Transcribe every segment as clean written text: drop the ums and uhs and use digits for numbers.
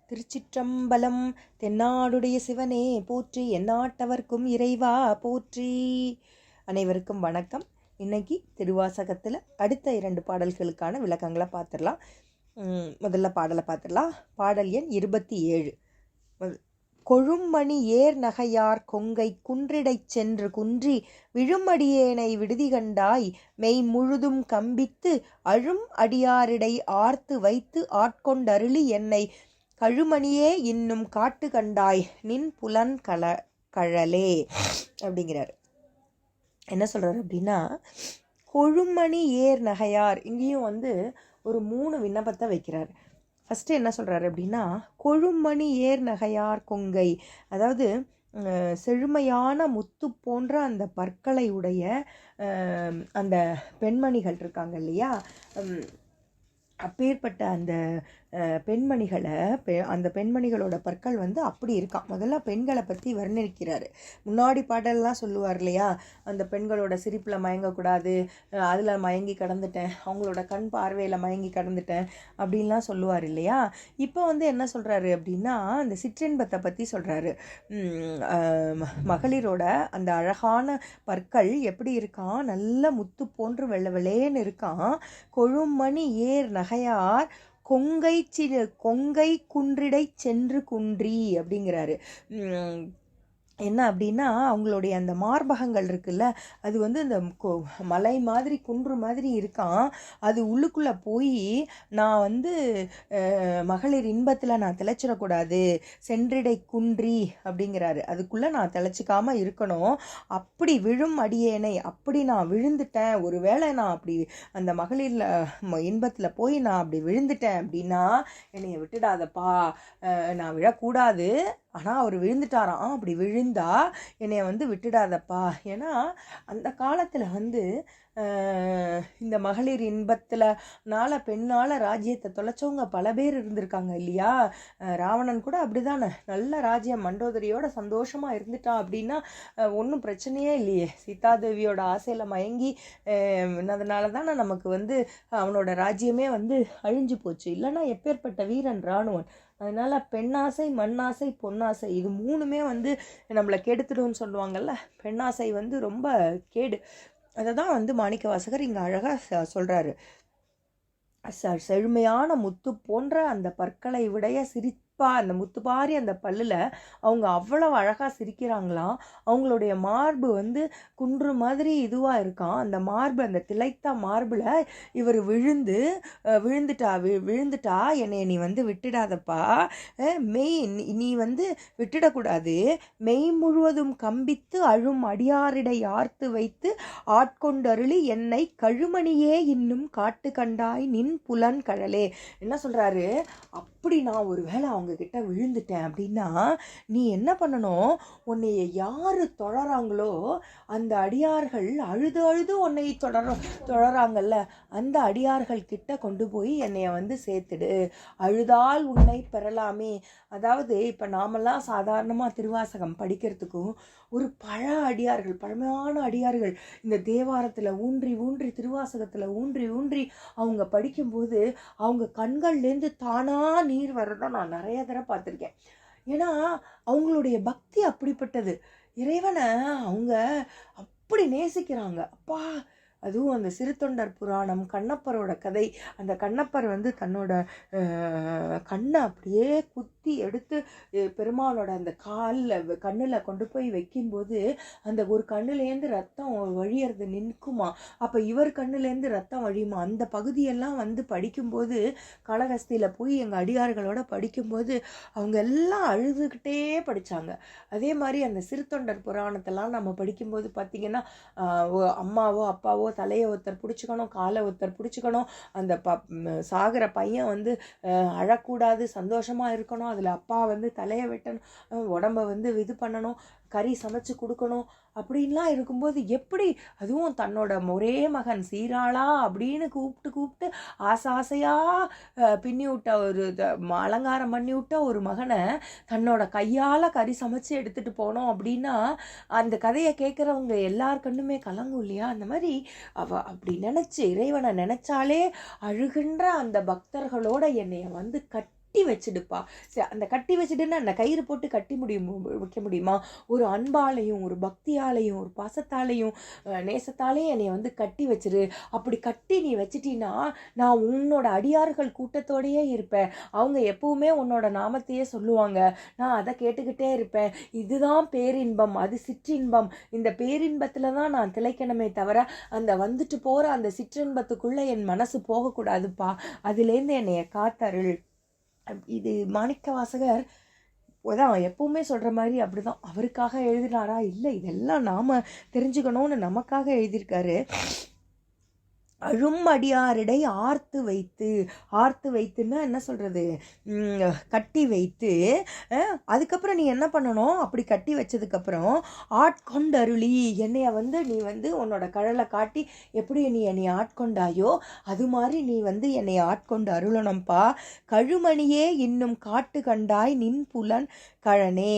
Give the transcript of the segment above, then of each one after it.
திருச்சிற்றம்பலம். தென்னாடுடைய சிவனே போற்றி, எந்நாட்டவர்க்கும் இறைவா போற்றி. அனைவருக்கும் வணக்கம். இன்னைக்கு திருவாசகத்தில் அடுத்த 2 பாடல்களுக்கான விளக்கங்களை பார்த்துடலாம். முதல்ல பாடலை பார்த்துடலாம். பாடல் எண் 27. கொழும்மணி ஏர் நகையார் கொங்கை குன்றிடைச் சென்று குன்றி விழுமடியேனை விடுதி கண்டாய் மெய் முழுதும் கம்பித்து அழும் அடியாரிடை ஆர்த்து வைத்து ஆட்கொண்டருளி என்னை கழுமணியே இன்னும் காட்டு கண்டாய் நின் புலன் கழலே அப்படிங்கிறார். என்ன சொல்கிறார் அப்படின்னா, கொழுமணி ஏர் நகையார், இங்கேயும் ஒரு 3 விண்ணப்பத்தை வைக்கிறார். ஃபஸ்ட்டு என்ன சொல்கிறாரு அப்படின்னா, கொழுமணி ஏர் நகையார் கொங்கை, அதாவது செழுமையான முத்து போன்ற அந்த பற்களை உடைய அந்த பெண்மணிகள் இருக்காங்க இல்லையா, அப்பேற்பட்ட அந்த பெண்மணிகளை அந்த பெண்மணிகளோட பற்கள் அப்படி இருக்கான். முதல்ல பெண்களை பற்றி வர்ணிக்கிறார். முன்னாடி பாடல்லாம் சொல்லுவார் இல்லையா, அந்த பெண்களோட சிரிப்பில் மயங்கக்கூடாது, அதில் மயங்கி கடந்துட்டேன், அவங்களோட கண் பார்வையில் மயங்கி கடந்துட்டேன் அப்படின்லாம் சொல்லுவார் இல்லையா. இப்போ என்ன சொல்கிறாரு அப்படின்னா, அந்த சிற்றின்பத்தை பற்றி சொல்கிறாரு. மகளிரோட அந்த அழகான பற்கள் எப்படி இருக்கான், நல்ல முத்து போன்று வெள்ளை வெள்ளேன்னு இருக்கான். கொழுமணி ஏர் நகையார் கொங்கை குன்றிடை சென்று குன்றி அப்படிங்கிறாரு. என்ன அப்படின்னா, அவங்களுடைய அந்த மார்பகங்கள் இருக்குல்ல, அது இந்த மலை மாதிரி குன்று மாதிரி இருக்கான். அது உள்ளுக்குள்ளே போய் நான் மகளிர் இன்பத்தில் நான் திளைச்சிடக்கூடாது, சென்றிடை குன்றி அப்படிங்கிறாரு. அதுக்குள்ளே நான் திளைச்சிக்காமல் இருக்கணும். அப்படி விழும் அடியேனை, அப்படி நான் விழுந்துட்டேன், ஒரு வேளை நான் அப்படி அந்த மகளிரில் இன்பத்தில் போய் நான் அப்படி விழுந்துட்டேன் அப்படின்னா என்னைய விட்டுடாதப்பா, நான் விழக்கூடாது. ஆனால் அவர் விழுந்துட்டாராம். அப்படி விழுந்தா என்னைய விட்டுடாதப்பா. ஏன்னா அந்த காலத்தில் இந்த மகளிர் இன்பத்தில்னால பெண்ணால் ராஜ்யத்தை தொலைச்சவங்க பல பேர் இருந்திருக்காங்க இல்லையா. ராவணன் கூட அப்படிதானே, நல்ல ராஜ்யம் மண்டோதரியோட சந்தோஷமாக இருந்துட்டான் அப்படின்னா ஒன்றும் பிரச்சனையே இல்லையே. சீதாதேவியோட ஆசையில் மயங்கி அதனால தானே நமக்கு அவனோட ராஜ்யமே அழிஞ்சு போச்சு. இல்லைன்னா எப்பேற்பட்ட வீரன் ராணுவன். அதனால் பெண்ணாசை, மண்ணாசை, பொன்னாசை, இது 3மே நம்மளை கெடுத்துடும்னு சொல்லுவாங்கள்ல. பெண்ணாசை ரொம்ப கேடு. அதை தான் மாணிக்க வாசகர் இங்கே அழகாக சொல்கிறாரு. செழுமையான முத்து போன்ற அந்த பற்களை விடைய அந்த முத்துப்பாரி அந்த பல்லில் அவங்க அவ்வளவு அழகாக சிரிக்கிறாங்களாம். அவங்களுடைய மார்பு குன்று மாதிரி இதுவாக இருக்கான். அந்த மார்பு, அந்த திளைத்த மார்பில் இவர் விழுந்துட்டா என்னை நீ விட்டுடாதப்பா, மெய் நீ விட்டுடக்கூடாது, மெய் முழுவதும் கம்பித்து அழும் அடியாரிடை ஆர்த்து வைத்து ஆட்கொண்டருளி என்னை கழுமணியே இன்னும் காட்டு கண்டாய் நின் புலன் கழலே. என்ன சொல்கிறாரு, அப்படி நான் ஒரு வேளை அவங்க கிட்ட விழுந்துட்டேன் அப்படின்னா நீ என்ன பண்ணணும், உன்னைய யாரு தொடராங்களோ அந்த அடியார்கள் அழுது அழுது உன்னை தொடராங்கல்ல, அந்த அடியார்கள் கிட்ட கொண்டு போய் என்னைய சேர்த்துடு, அழுதால் உன்னை பெறலாமே. அதாவது இப்போ நாமெல்லாம் சாதாரணமாக திருவாசகம் படிக்கிறதுக்கும் ஒரு பழமையான அடியார்கள் இந்த தேவாரத்தில் ஊன்றி ஊன்றி திருவாசகத்தில் ஊன்றி ஊன்றி அவங்க படிக்கும்போது அவங்க கண்கள்லேருந்து தானா நீர் வர்றதை நான் நிறைய தடவை பார்த்துருக்கேன். ஏன்னா அவங்களுடைய பக்தி அப்படிப்பட்டது. இறைவனை அவங்க அப்படி நேசிக்கிறாங்க. அப்பா, அதுவும் அந்த சிறுத்தொண்டர் புராணம், கண்ணப்பரோட கதை. அந்த கண்ணப்பர் தன்னோட கண்ணை அப்படியே குத்தி எடுத்து பெருமானோட அந்த கண்ணில் கொண்டு போய் வைக்கும்போது அந்த ஒரு கண்ணுலேருந்து ரத்தம் வழியறது நிற்குமா. அப்போ இவர் கண்ணுலேருந்து ரத்தம் வழியுமா. அந்த பகுதியெல்லாம் படிக்கும்போது காளஹஸ்தியில் போய் எங்கள் அடியார்களோட படிக்கும்போது அவங்க எல்லாம் அழுதுகிட்டே படித்தாங்க. அதே மாதிரி அந்த சிறுத்தொண்டர் புராணத்தெல்லாம் நம்ம படிக்கும்போது பார்த்திங்கன்னா அம்மாவோ அப்பாவோ தலையை ஒருத்தர் பிடிச்சிக்கணும், காலை ஒருத்தர் பிடிச்சிக்கணும். அந்த சாகிற பையன் அழக்கூடாது, சந்தோஷமாக இருக்கணும். அதில் அப்பா தலையை வெட்டணும், உடம்பை இது பண்ணணும், கறி சமைச்சு கொடுக்கணும். அப்படின்லாம் இருக்கும்போது எப்படி, அதுவும் தன்னோட ஒரே மகன் சீராளா அப்படின்னு கூப்பிட்டு ஆசையாக பின்னி விட்ட ஒரு அலங்காரம் பண்ணி விட்ட ஒரு மகனை தன்னோட கையால் கறி சமைச்சு எடுத்துகிட்டு போனோம் அப்படின்னா அந்த கதையை கேட்குறவங்க எல்லார் கண்ணுமே கலங்கும் இல்லையா. அந்த மாதிரி அப்படி நினச்சி இறைவனை நினச்சாலே அழுகின்ற அந்த பக்தர்களோட என்னைய கட்டி வச்சுடுப்பா. அந்த கட்டி வச்சுட்டுன்னா அந்த கயிறு போட்டு கட்டி வைக்க முடியுமா? ஒரு அன்பாலையும் ஒரு பக்தியாலையும் ஒரு பாசத்தாலையும் நேசத்தாலையும் என்னை வந்து கட்டி வச்சிரு. அப்படி கட்டி நீ வச்சிட்டீன்னா நான் உன்னோட அடியார்கள் கூட்டத்தோடையே இருப்பேன். அவங்க எப்பவுமே உன்னோட நாமத்தையே சொல்லுவாங்க. நான் அதை கேட்டுக்கிட்டே இருப்பேன். இதுதான் பேரின்பம், அது சிற்றின்பம். இந்த பேரின்பத்துல தான் நான் திளைக்கணுமே தவிர அந்த வந்துட்டு போற அந்த சிற்றின்பத்துக்குள்ள என் மனசு போகக்கூடாதுப்பா. அதுலேருந்து என்னைய காத்தருள். இது மாணிக்க வாசகர் அதான் எப்பவுமே சொல்ற மாதிரி அப்படிதான். அவருக்காக எழுதினாரா? இல்லை, இதெல்லாம் நாம தெரிஞ்சுக்கணும்னு நமக்காக எழுதியிருக்காரு. அழும் அடியாரிடை ஆர்த்து வைத்து, ஆர்த்து வைத்துன்னா என்ன சொல்கிறது, கட்டி வைத்து அதுக்கப்புறம் நீ என்ன பண்ணணும், அப்படி கட்டி வச்சதுக்கப்புறம் ஆட்கொண்டருளி என்னைய வந்து நீ வந்து உன்னோட கழலை காட்டி எப்படி நீ என்னை ஆட்கொண்டாயோ அது மாதிரி நீ வந்து என்னை ஆட்கொண்டு அருளணும்ப்பா. கழுமணியே இன்னும் காட்டு கண்டாய் நின் புலன் கழனே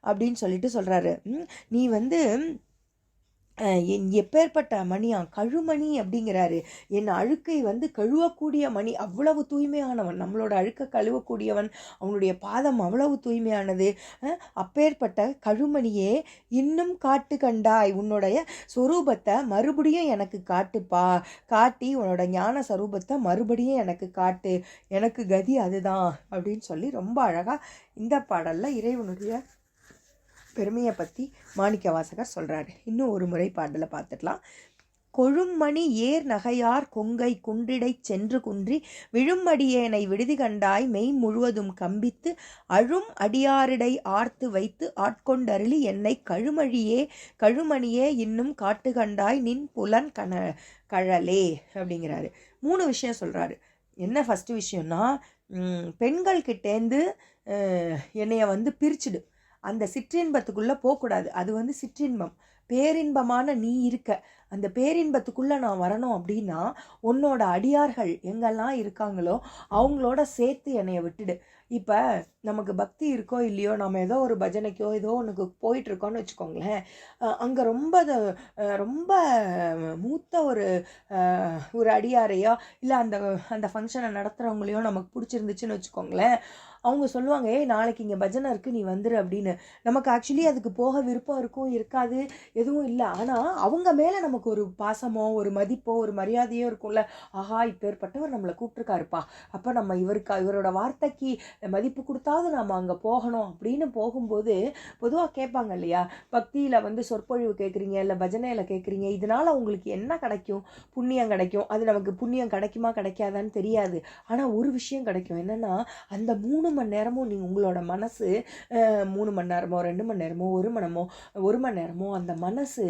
அப்படின்னு சொல்லிட்டு சொல்கிறாரு. நீ வந்து எப்பேற்பட்ட மணியா, கழுமணி அப்படிங்கிறாரு. என் அழுக்கை வந்து கழுவக்கூடிய மணி, அவ்வளவு தூய்மையானவன், நம்மளோட அழுக்க கழுவக்கூடியவன், அவனுடைய பாதம் அவ்வளவு தூய்மையானது. அப்பேற்பட்ட கழுமணியே இன்னும் காட்டு கண்டாய், உன்னுடைய சொரூபத்தை மறுபடியும் எனக்கு காட்டுப்பா, காட்டி உன்னோட ஞான சொரூபத்தை மறுபடியும் எனக்கு காட்டு, எனக்கு கதி அதுதான் அப்படின்னு சொல்லி ரொம்ப அழகாக இந்த பாடலில் இறைவனுடைய பெருமையை பற்றி மாணிக்க வாசகர் சொல்கிறாரு. இன்னும் ஒரு முறை பாடலை பார்த்துடலாம். கொழும்மணி ஏர் நகையார் கொங்கை குன்றிடை சென்று குன்றி விழுமடியேனை விடுதி கண்டாய் மெய் முழுவதும் கம்பித்து அழும் அடியாரிடை ஆர்த்து வைத்து ஆட்கொண்டருளி என்னை கழுமணியே இன்னும் காட்டு கண்டாய் நின் புலன் கழலே அப்படிங்கிறாரு. 3 விஷயம் சொல்கிறாரு. என்ன ஃபஸ்ட்டு விஷயம்னா, பெண்கள்கிட்டேருந்து என்னைய வந்து பிரிச்சுடு, அந்த சிற்றின்பத்துக்குள்ளே போகக்கூடாது, அது வந்து சிற்றின்பம். பேரின்பமான நீ இருக்க, அந்த பேரின்பத்துக்குள்ளே நான் வரணும் அப்படின்னா உன்னோட அடியார்கள் எங்கெல்லாம் இருக்காங்களோ அவங்களோட சேர்த்து என்னைய விட்டுடு. இப்போ நமக்கு பக்தி இருக்கோ இல்லையோ, நம்ம ஏதோ ஒரு பஜனைக்கோ ஏதோ ஒன்றுக்கு போயிட்டுருக்கோன்னு வச்சுக்கோங்களேன், அங்கே ரொம்ப மூத்த ஒரு அடியாரையோ இல்லை அந்த ஃபங்க்ஷனை நடத்துகிறவங்களையோ நமக்கு பிடிச்சிருந்துச்சுன்னு வச்சுக்கோங்களேன், அவங்க சொல்லுவாங்க, நாளைக்கு இங்கே பஜனை இருக்குது நீ வந்துரு அப்படின்னு. நமக்கு ஆக்சுவலி அதுக்கு போக விருப்பம் இருக்கும் இருக்காது எதுவும் இல்லை. ஆனால் அவங்க மேலே நமக்கு ஒரு பாசமோ ஒரு மதிப்போ ஒரு மரியாதையோ இருக்கும்ல. ஆஹா, இப்பேற்பட்டவர் நம்மளை கூப்பிட்டுருக்காருப்பா, அப்போ நம்ம இவரோட வார்த்தைக்கு மதிப்பு கொடுத்தாவது நாம் அங்கே போகணும் அப்படின்னு போகும்போது பொதுவாக கேட்பாங்க இல்லையா, பக்தியில் வந்து சொற்பொழிவு கேட்குறீங்க இல்லை பஜனையில் கேட்குறீங்க, இதனால் உங்களுக்கு என்ன கிடைக்கும்? புண்ணியம் கிடைக்கும். அது நமக்கு புண்ணியம் கிடைக்குமா கிடைக்காதான்னு தெரியாது. ஆனால் ஒரு விஷயம் கிடைக்கும், என்னென்னா அந்த 3 மணி நேரமும் நீங்கள் உங்களோட மனசு 3 மணி நேரமோ 2 மணி நேரமோ 1 மணி நேரமோ அந்த மனசு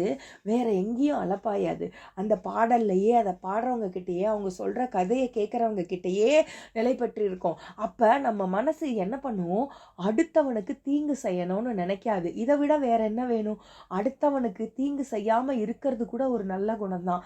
வேறு எங்கேயும் அலப்பாயாது. அந்த பாடல்லையே அதை பாடுறவங்க கிட்டேயே அவங்க சொல்கிற கதையை கேட்குறவங்க கிட்டேயே நிலை பெற்று இருக்கும். அப்போ நம்ம மனசு என்ன பண்ணுவோம், அடுத்தவனுக்கு தீங்கு செய்யணும்னு நினைக்காது. இதை விட வேற என்ன வேணும்? அடுத்தவனுக்கு தீங்கு செய்யாமல் இருக்கிறது கூட ஒரு நல்ல குணம்தான்.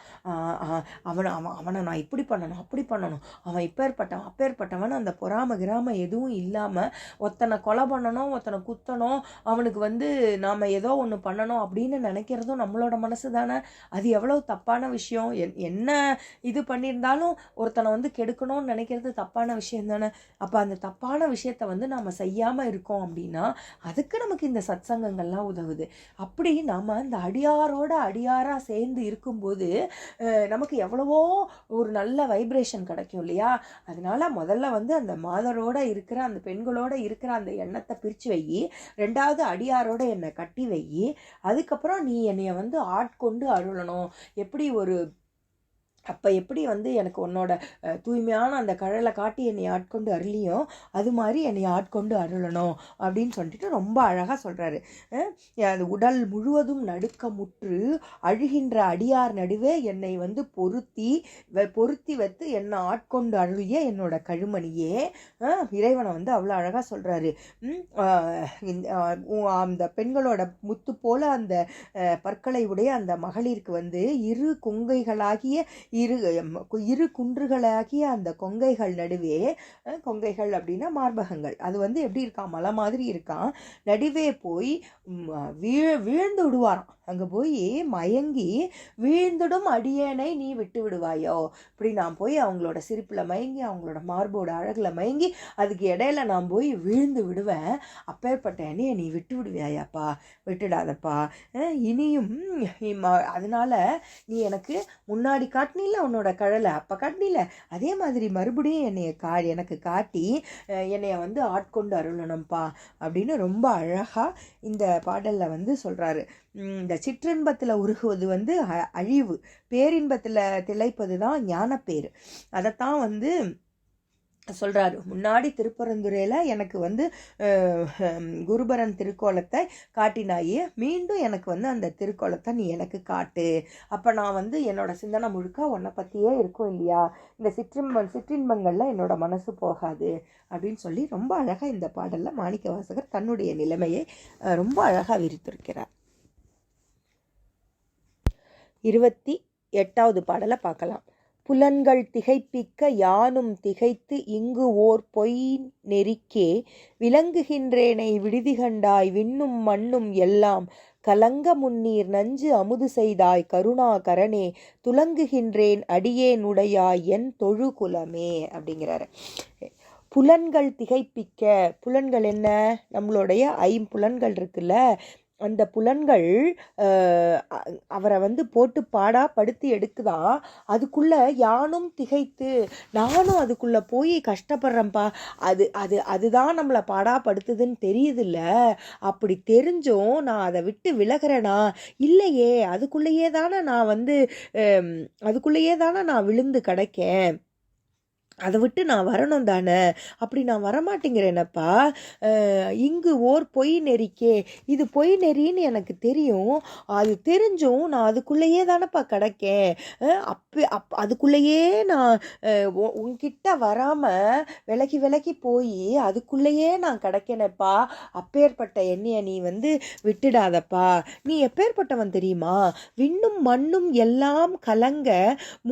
அவனை நான் இப்படி பண்ணணும் அப்படி பண்ணணும், அவன் இப்பேற்பட்டவன் அப்பேற்பட்டவன், அந்த பொறாம கிராம எதுவும் இல்லாமல் ஒருத்தனை கொலை பண்ணணும் ஒருத்தனை குத்தணும், அவனுக்கு வந்து நாம் ஏதோ ஒன்று பண்ணணும் அப்படின்னு நினைக்கிறதும் நம்மளோட மனசு தானே. அது எவ்வளோ தப்பான விஷயம். என்ன இது பண்ணியிருந்தாலும் ஒருத்தனை வந்து கெடுக்கணும்னு நினைக்கிறது தப்பான விஷயம் தானே. அப்போ அந்த தப்பான விஷயத்தை வந்து நாம் செய்யாமல் இருக்கோம் அப்படின்னா அதுக்கு நமக்கு இந்த சத்சங்கங்கள்லாம் உதவுது. அப்படி நாம் அந்த அடியாராக சேர்ந்து இருக்கும்போது நமக்கு எவ்வளவோ ஒரு நல்ல வைப்ரேஷன் கிடைக்கும் இல்லையா. அதனால முதல்ல வந்து அந்த மாதரோட இருக்கிற அந்த பெண்களோட இருக்கிற அந்த எண்ணத்தை பிரித்து வை, 2வது அடியாரோட என்னை கட்டி வை, அதுக்கப்புறம் நீ என்னைய வந்து ஆட்கொண்டு அருளணும். எப்படி வந்து எனக்கு உன்னோட தூய்மையான அந்த கழலை காட்டி என்னை ஆட்கொண்டு அருளியும் அது மாதிரி என்னை ஆட்கொண்டு அருளணும் அப்படின்னு சொல்லிட்டு ரொம்ப அழகாக சொல்கிறாரு. அது உடல் முழுவதும் நடுக்கமுற்று அழுகின்ற அடியார் நடுவே என்னை வந்து பொருத்தி வைத்து என்னை ஆட்கொண்டு அருளிய என்னோட கழுமணியே. இறைவனை வந்து அவ்வளோ அழகாக சொல்கிறாரு. அந்த பெண்களோட முத்து போல அந்த பற்களை உடைய அந்த மகளிருக்கு வந்து 2 கொங்கைகளாகிய இரு இரு குன்றுகளாகிய அந்த கொங்கைகள் நடுவே, கொங்கைகள் அப்படின்னா மார்பகங்கள், அது வந்து எப்படி இருக்கான், மலை மாதிரி இருக்கான், நடுவே போய் வீழ்ந்து விடுவாராம். அங்கே போய் மயங்கி வீழ்ந்துடும் அடியேனை நீ விட்டு விடுவாயோ, இப்படி நான் போய் அவங்களோட சிரிப்பில் மயங்கி அவங்களோட மார்போட அழகில் மயங்கி அதுக்கு இடையில நான் போய் வீழ்ந்து விடுவேன். அப்பேற்பட்ட என்னையை நீ விட்டு விடுவியாயாப்பா, விட்டுடாதப்பா. இனியும் அதனால நீ எனக்கு முன்னாடி காட்டினில்ல உன்னோட கழலை, அப்போ காட்டினில்ல, அதே மாதிரி மறுபடியும் எனக்கு காட்டி என்னைய வந்து ஆட்கொண்டு அருளணும்ப்பா அப்படின்னு ரொம்ப அழகாக இந்த பாடலில் வந்து சொல்கிறாரு. இந்த சிற்றின்பத்தில் உருகுவது வந்து அழிவு, பேரின்பத்தில் திளைப்பது தான் ஞானப்பேறு. அதைத்தான் வந்து சொல்கிறாரு. முன்னாடி திருப்பரந்துரையில் எனக்கு வந்து குருபரன் திருக்கோலத்தை காட்டினாயே, மீண்டும் எனக்கு வந்து அந்த திருக்கோலத்தை நீ எனக்கு காட்டு, அப்போ நான் வந்து என்னோட சிந்தனை முழுக்க உன்னை பற்றியே இருக்கும் இல்லையா, இந்த சிற்றின்பங்களில் என்னோட மனசு போகாது அப்படின்னு சொல்லி ரொம்ப அழகாக இந்த பாடலில் மாணிக்கவாசகர் தன்னுடைய நிலைமையை ரொம்ப அழகாக விரித்திருக்கிறார். 28வது பாடலை பார்க்கலாம். புலன்கள் திகைப்பிக்க யானும் திகைத்து இங்கு ஓர் பொய் நெறிக்கே விளங்குகின்றேனை விடுதிகண்டாய் விண்ணும் மண்ணும் எல்லாம் கலங்க முன்னீர் நஞ்சு அமுது செய்தாய் கருணாகரனே துலங்குகின்றேன் அடியேனுடையாய் என் தொழுகுலமே அப்படிங்கிறாரு. புலன்கள் திகைப்பிக்க, புலன்கள் என்ன, நம்மளுடைய ஐம்புலன்கள் இருக்குல்ல, அந்த புலன்கள் அவரை வந்து போட்டு பாடா படுத்தி எடுக்குதான். அதுக்குள்ள யானும் திகைத்து, நானும் அதுக்குள்ள போய் கஷ்டப்படுறேன்ப்பா, அதுதான் நம்மளை பாடா படுத்துதுன்னு தெரியுதில்ல, அப்படி தெரிஞ்சும் நான் அதை விட்டு விலகிறேனா இல்லையே, அதுக்குள்ளேயே தானே நான் விழுந்து கிடைக்கேன், அதை விட்டு நான் வரணும் தானே, அப்படி நான் வரமாட்டேங்கிறேனப்பா. இங்கு ஓர் பொய் நெறிக்கே, இது பொய் நெறின்னு எனக்கு தெரியும், அது தெரிஞ்சும் நான் அதுக்குள்ளேயே தானேப்பா கிடைக்கேன், அதுக்குள்ளேயே நான் உன்கிட்ட வராமல் விலகி போய் அதுக்குள்ளேயே நான் கிடைக்கேனப்பா, அப்பேற்பட்ட என்னைய நீ வந்து விட்டுடாதப்பா. நீ எப்பேற்பட்டவன் தெரியுமா, விண்ணும் மண்ணும் எல்லாம் கலங்க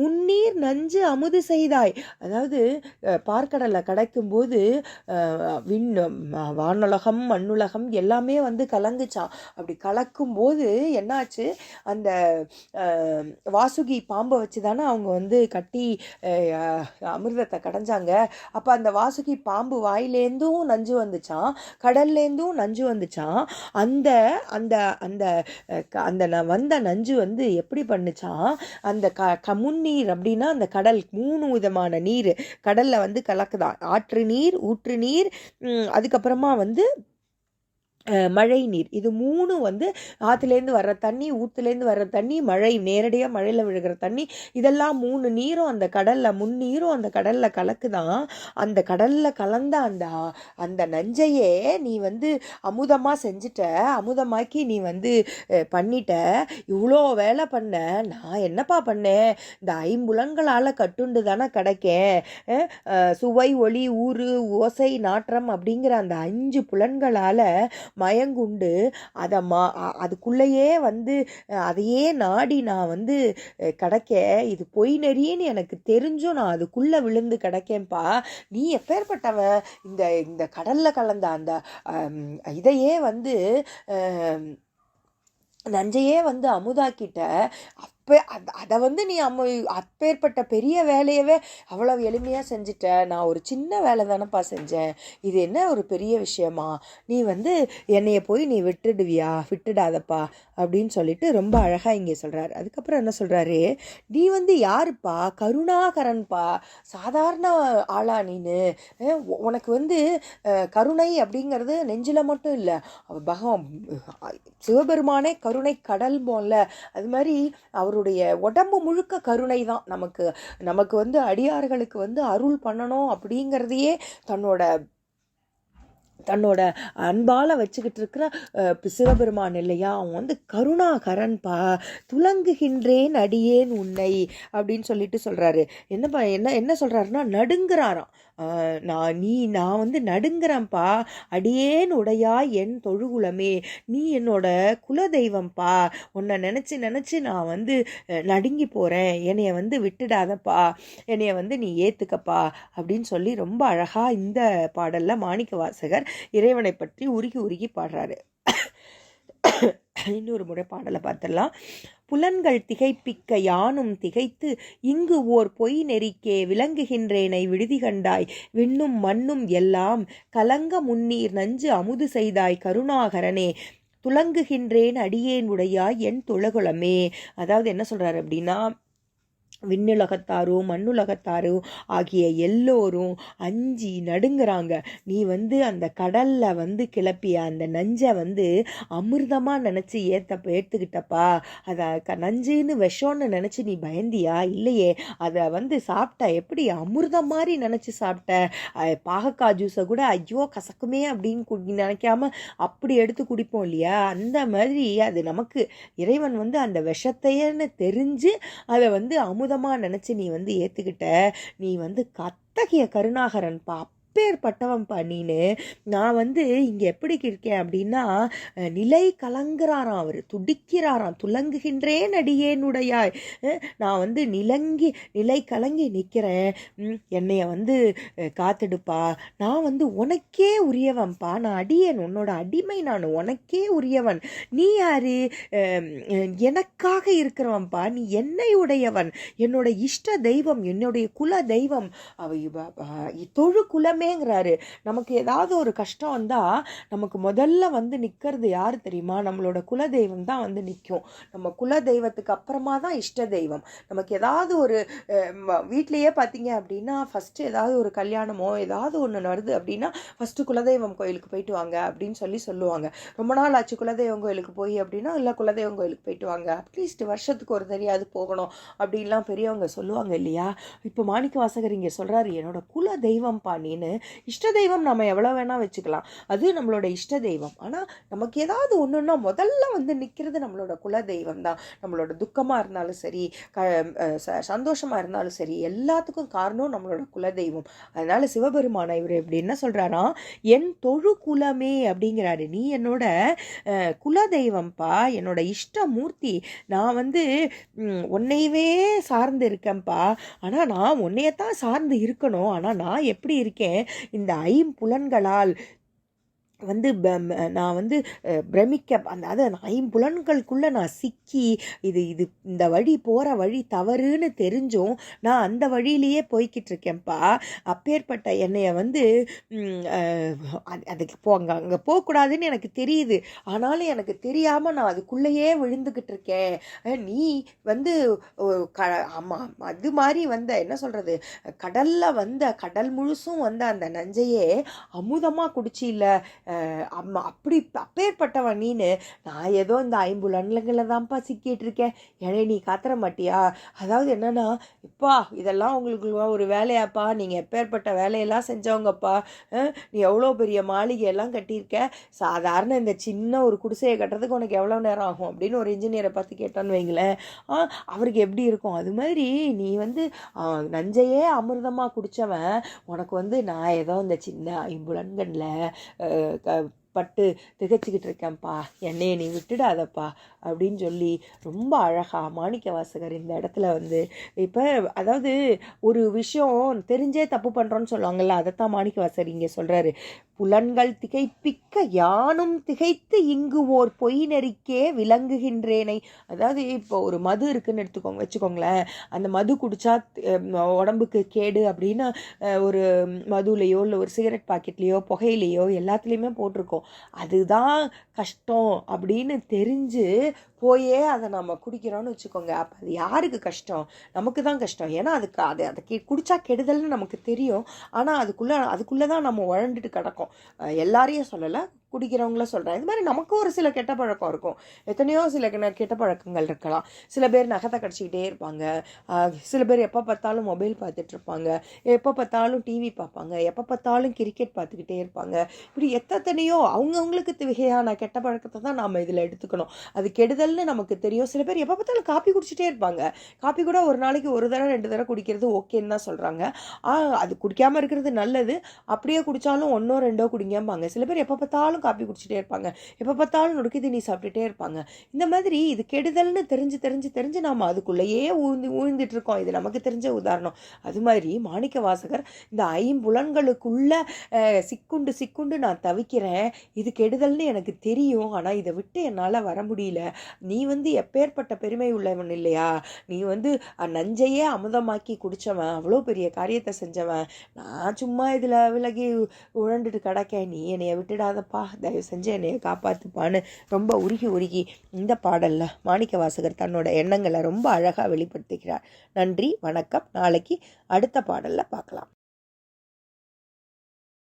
முன்னீர் நஞ்சு அமுது செய்தாய். அதாவது பார்க்கடலில் கிடைக்கும்போது வானுலகம் மண்ணுலகம் எல்லாமே வந்து கலங்குச்சான். அப்படி கலக்கும்போது என்னாச்சு, அந்த வாசுகி பாம்பை வச்சு தானே அவங்க வந்து கட்டி அமிர்தத்தை கடைஞ்சாங்க. அப்போ அந்த வாசுகி பாம்பு வாயிலேருந்தும் நஞ்சு வந்துச்சான், கடல்லேருந்தும் நஞ்சு வந்துச்சான். அந்த அந்த அந்த அந்த வந்த நஞ்சு வந்து எப்படி பண்ணுச்சான், அந்த முன்னீர் அப்படின்னா அந்த கடல் 3 விதமான நீர் கடல்ல வந்து கலக்குதான், ஆற்று நீர், ஊற்று நீர், அதுக்கப்புறமா வந்து மழை நீர். இது 3 வந்து ஆற்றுலேருந்து வர்ற தண்ணி, ஊற்றுலேருந்து வர்ற தண்ணி, மழை நேரடியாக மழையில் விழுகிற தண்ணி, இதெல்லாம் 3 நீரும் அந்த கடலில், முன்னீரும் அந்த கடலில் கலக்குதான். அந்த கடலில் கலந்த அந்த நஞ்சையே நீ வந்து அமுதமாக செஞ்சுட்ட, அமுதமாக்கி நீ வந்து பண்ணிட்ட. இவ்வளோ வேலை பண்ண, நான் என்னப்பா பண்ணேன், இந்த 5 புலன்களால் கட்டுண்டு தானே கிடைக்கேன். சுவை, ஒளி, ஊறு, ஓசை, நாற்றம் அப்படிங்கிற அந்த 5 புலன்களால் மயங்குண்டு அதுக்குள்ளேயே வந்து அதையே நாடி நான் வந்து கிடைக்க, இது பொய் நெறின்னு எனக்கு தெரிஞ்சும் நான் அதுக்குள்ளே விழுந்து கிடைக்கேன்ப்பா. நீ எப்பேற்பட்டவன், இந்த கடலில் கலந்த அந்த இதையே வந்து நஞ்சையே வந்து அமுதாக்கிட்ட, அதை வந்து நீ அப்பேற்பட்ட பெரிய வேலையவே அவ்வளவு எளிமையாக செஞ்சுட்ட. நான் ஒரு சின்ன வேலை தானேப்பா செஞ்சேன், இது என்ன ஒரு பெரிய விஷயமா, நீ வந்து என்னைய போய் நீ விட்டுடாதப்பா அப்படின்னு சொல்லிட்டு ரொம்ப அழகாக இங்கே சொல்கிறாரு. அதுக்கப்புறம் என்ன சொல்கிறாரு, நீ வந்து யாருப்பா, கருணாகரன்பா, சாதாரண ஆளா நீனு, உனக்கு வந்து கருணை அப்படிங்கிறது நெஞ்சில் மட்டும் இல்லை, சிவபெருமானே கருணை கடல் போல, அது மாதிரி அவருடைய உடம்பு முழுக்க கருணை தான். நமக்கு வந்து அடியார்களுக்கு வந்து அருள் பண்ணணும் அப்படிங்கிறதையே தன்னோட அன்பால் வச்சுக்கிட்டு இருக்கிற சிவபெருமான் இல்லையா, அவன் வந்து கருணாகரன்பா, துலங்குகின்றேன் அடியேன் உன்னை அப்படின்னு சொல்லிட்டு சொல்கிறாரு. என்ன சொல்கிறாருன்னா, நடுங்குறாராம். நான் வந்து நடுங்கிறேன்ப்பா, அடியேன் உடையாய் என் தொழுகுலமே, நீ என்னோட குலதெய்வம்ப்பா, உன்னை நினச்சி நினச்சி நான் வந்து நடுங்கி போகிறேன், என்னைய வந்து விட்டுடாதப்பா, என்னைய வந்து நீ ஏற்றுக்கப்பா அப்படின்னு சொல்லி ரொம்ப அழகாக இந்த பாடலில் மாணிக்க வாசகர் இறைவனை பற்றி உருகி உருகி பாடுறாரு. இன்னொரு முறை பாடலை பார்த்துடலாம். புலன்கள் திகைப்பிக்க யானும் திகைத்து இங்கு ஓர் பொய் நெறிக்கே விளங்குகின்றேனை விடுதி கண்டாய், விண்ணும் மண்ணும் எல்லாம் கலங்க முன்னீர் நஞ்சு அமுது செய்தாய் கருணாகரனே, துலங்குகின்றேன் அடியேன் உடையாய் என் துளகுலமே. அதாவது என்ன சொல்றாரு அப்படின்னா, விண்ணுலகத்தாரும் மண்ணுலகத்தாரும் ஆகிய எல்லோரும் அஞ்சி நடுங்கிறாங்க. நீ வந்து அந்த கடல்ல வந்து கிளப்பிய அந்த நஞ்சை வந்து அமிர்தமா நினைச்சு ஏத்துக்கிட்டப்பா, அதை நஞ்சுன்னு விஷம்னு நினைச்சு நீ பயந்தியா? இல்லையே, அதை வந்து சாப்பிட்ட எப்படி அமிர்தம் மாதிரி நினைச்சு சாப்பிட்ட. பாகக்காய் ஜூஸை கூட ஐயோ கசக்குமே அப்படின்னு நினைக்காம அப்படி எடுத்து குடிப்போம் இல்லையா, அந்த மாதிரி அது நமக்கு இறைவன் வந்து அந்த விஷத்தையன்னு தெரிஞ்சு அதை வந்து அமுதமாக நினச்சி நீ வந்து ஏற்றுக்கிட்ட. நீ வந்து அத்தகைய கருணாகரன்பா, அப்பேற்பட்டவன்பா நீனு. நான் வந்து இங்கே எப்படி இருக்கேன் அப்படின்னா, நிலை கலங்குறாராம், அவர் துடிக்கிறாராம், துலங்குகின்றேன் அடியேனுடையாய், நான் வந்து நிலை கலங்கி நிற்கிறேன், என்னைய வந்து காத்துடுப்பா, நான் வந்து உனக்கே உரியவன்பா, நான் அடியேன், உன்னோட அடிமை, நான் உனக்கே உரியவன், நீ யாரு? எனக்காக இருக்கிறவன்பா, நீ என்னை உடையவன், என்னோட இஷ்ட தெய்வம், என்னுடைய குல தெய்வம், தொழு குலமேங்கிறாரு. நமக்கு ஏதாவது ஒரு கஷ்டம் வந்தால் நமக்கு முதல்ல வந்து நிற்கிறது யார் தெரியுமா? நம்மளோட குலதெய்வம் தான் வந்து நிற்கும். நம்ம குலதெய்வத்துக்கு அப்புறமா தான் இஷ்ட தெய்வம். நமக்கு ஏதாவது ஒரு வீட்லேயே பார்த்தீங்க அப்படின்னா, ஃபஸ்ட்டு ஏதாவது ஒரு கல்யாணமோ ஏதாவது ஒன்று வருது அப்படின்னா ஃபஸ்ட்டு குலதெய்வம் கோயிலுக்கு போயிட்டு வாங்க அப்படின்னு சொல்லுவாங்க. ரொம்ப நாள் ஆச்சு குலதெய்வம் கோயிலுக்கு போய் அப்படின்னா, இல்லை குலதெய்வம் கோயிலுக்கு போயிட்டு வாங்க, அட்லீஸ்ட் வருஷத்துக்கு ஒரு தெரியாது போகணும் அப்படின்லாம் பெரியவங்க சொல்லுவாங்க இல்லையா. இப்போ மாணிக்க வாசகர் இங்கே சொல்கிறாரு, என்னோட குல தெய்வம் நீனு. இஷ்ட தெய்வம் நம்ம எவ்வளோ வேணா வச்சுக்கலாம், அது நம்மளோட இஷ்ட தெய்வம். ஆனால் நமக்கு ஏதாவது ஒன்றுன்னா முதல்ல வந்து நிற்கிறது நம்மளோட குல தெய்வம் தான். நம்மளோட துக்கமாக இருந்தாலும் சரி, சந்தோஷமாக இருந்தாலும் சரி, எல்லாத்துக்கும் காரணம் நம்மளோட குலதெய்வம். அதனால சிவபெருமான இவர் இப்படி என்ன சொல்றாரா, என் தொழு குலமே அப்படிங்கிறாரு. நீ என்னோட குலதெய்வம்பா, என்னோட இஷ்ட மூர்த்தி, நான் வந்து உன்னையவே சார்ந்து இருக்கேன்ப்பா. ஆனால் நான் உன்னையத்தான் சார்ந்து இருக்கணும், ஆனால் நான் எப்படி இருக்கேன், இந்த ஐம்புலன்களால் வந்து நான் வந்து பிரமிக்க, அது ஐம்புலன்களுக்குள்ளே நான் சிக்கி இந்த வழி போகிற வழி தவறுன்னு தெரிஞ்சும் நான் அந்த வழியிலேயே போய்கிட்டு இருக்கேன்ப்பா. அப்பேற்பட்ட என்னைய வந்து அதுக்கு அங்கே போகக்கூடாதுன்னு எனக்கு தெரியுது, ஆனாலும் எனக்கு தெரியாமல் நான் அதுக்குள்ளேயே விழுந்துக்கிட்டு இருக்கேன். நீ வந்து ஆமாம் அது மாதிரி வந்த என்ன சொல்கிறது, கடலில் வந்த கடல் முழுசும் வந்த அந்த நஞ்சையே அமுதமாக குடிச்சு இல்லை அம்மா, அப்பேற்பட்டவன் நீனு. நான் ஏதோ இந்த ஐம்புலன்களை தான்ப்பா சிக்கிட்டு இருக்கேன், ஏனே நீ காத்துற மாட்டியா? அதாவது என்னன்னா, இப்பா இதெல்லாம் உங்களுக்கு ஒரு வேலையாப்பா, நீங்கள் எப்பேற்பட்ட வேலையெல்லாம் செஞ்சவங்கப்பா, நீ எவ்வளோ பெரிய மாளிகையெல்லாம் கட்டியிருக்க, சாதாரண இந்த சின்ன ஒரு குடிசையை கட்டுறதுக்கு உனக்கு எவ்வளோ நேரம் ஆகும் அப்படின்னு ஒரு இன்ஜினியரை பார்த்து கேட்டான்னு வைங்களேன், அவருக்கு எப்படி இருக்கும்? அது மாதிரி நீ வந்து நஞ்சையே அமிர்தமாக குடித்தவன், உனக்கு வந்து நான் ஏதோ இந்த சின்ன ஐம்புலன்களில் பட்டு திகச்சிக்கிட்டு இருக்கேன்ப்பா, என்னையே நீ விட்டுடாதப்பா அப்படின்னு சொல்லி ரொம்ப அழகாக மாணிக்க வாசகர் இந்த இடத்துல வந்து, இப்போ அதாவது ஒரு விஷயம் தெரிஞ்சே தப்பு பண்ணுறோன்னு சொல்லுவாங்கள்ல, அதைத்தான் மாணிக்க வாசகர் இங்கே சொல்கிறாரு. புலன்கள் திகைப்பிக்க யானும் திகைத்து இங்கு ஓர் பொய் நெறிக்கே விளங்குகின்றேனை. அதாவது இப்போ ஒரு மது இருக்குன்னு வச்சுக்கோங்களேன், அந்த மது குடித்தா உடம்புக்கு கேடு அப்படின்னு ஒரு மதுலையோ இல்லை ஒரு சிகரெட் பாக்கெட்லேயோ புகையிலையோ எல்லாத்துலேயுமே போட்டிருக்கோம். அதுதான் கஷ்டம் அப்படின்னு தெரிஞ்சு போயே அதை நம்ம குடிக்கிறோன்னு வச்சுக்கோங்க. அப்போ அது யாருக்கு கஷ்டம்? நமக்கு தான் கஷ்டம். ஏன்னா அதை குடித்தா கெடுதல்னு நமக்கு தெரியும், ஆனால் அதுக்குள்ளே தான் நம்ம உழண்டுட்டு கிடக்கும். எல்லாரையும் சொல்லலை, குடிக்கிறவங்கள சொல்கிறேன். இது மாதிரி நமக்கும் ஒரு சில கெட்ட பழக்கம் இருக்கும். எத்தனையோ சில கெட்ட பழக்கங்கள் இருக்கலாம். சில பேர் நகத்தை கடிச்சிக்கிட்டே இருப்பாங்க. சில பேர் எப்போ பார்த்தாலும் மொபைல் பார்த்துட்டு இருப்பாங்க. எப்போ பார்த்தாலும் டிவி பார்ப்பாங்க. எப்போ பார்த்தாலும் கிரிக்கெட் பார்த்துக்கிட்டே இருப்பாங்க. இப்படி எத்தனையோ அவங்கவுங்களுக்கு வகையான கெட்ட பழக்கத்தை தான் நாம் இதில் எடுத்துக்கணும். அது கெடுதல்னு நமக்கு தெரியும். சில பேர் எப்போ பார்த்தாலும் காப்பி குடிச்சிட்டே இருப்பாங்க. காப்பி கூட ஒரு நாளைக்கு ஒரு தடவை 2 தடவை குடிக்கிறது ஓகேன்னு தான் சொல்கிறாங்க. அது குடிக்காமல் இருக்கிறது நல்லது. அப்படியே குடித்தாலும் 1ஓ 2ஓ குடிங்கம்பாங்க. சில பேர் எப்போ பார்த்தாலும் காப்பி குடிச்சிட்டே இருப்பாங்க. எப்போ பார்த்தாலும் நொறுக்கு தண்ணி சாப்பிட்டுட்டே இருப்பாங்க. இந்த மாதிரி இது கெடுதல்னு தெரிஞ்சு நாம் அதுக்குள்ளேயே ஊழ்ந்துட்டு இருக்கோம். இது நமக்கு தெரிஞ்ச உதாரணம். அது மாதிரி மாணிக்க வாசகர் இந்த 5 புலன்களுக்குள்ள சிக்குண்டு நான் தவிக்கிறேன், இது கெடுதல்னு எனக்கு தெரியும், ஆனால் இதை விட்டு என்னால் வர முடியல. நீ எப்பேற்பட்ட பெருமை உள்ளவன் இல்லையா, நீ நஞ்சையே அமுதமாக்கி குடித்தவன், அவ்வளோ பெரிய காரியத்தை செஞ்சவன், நான் சும்மா இதில் விலகி உழண்டுட்டு கிடக்கேன், நீ என்னைய விட்டுடாதப்பா, தயவு செஞ்சு என்னைய காப்பாற்றுப்பான்னு ரொம்ப உருகி இந்த பாடலில் மாணிக்க வாசகர் தன்னோட எண்ணங்களை ரொம்ப அழகாக வெளிப்படுத்திக்கிறார். நன்றி, வணக்கம். நாளைக்கு அடுத்த பாடலில் பார்க்கலாம்.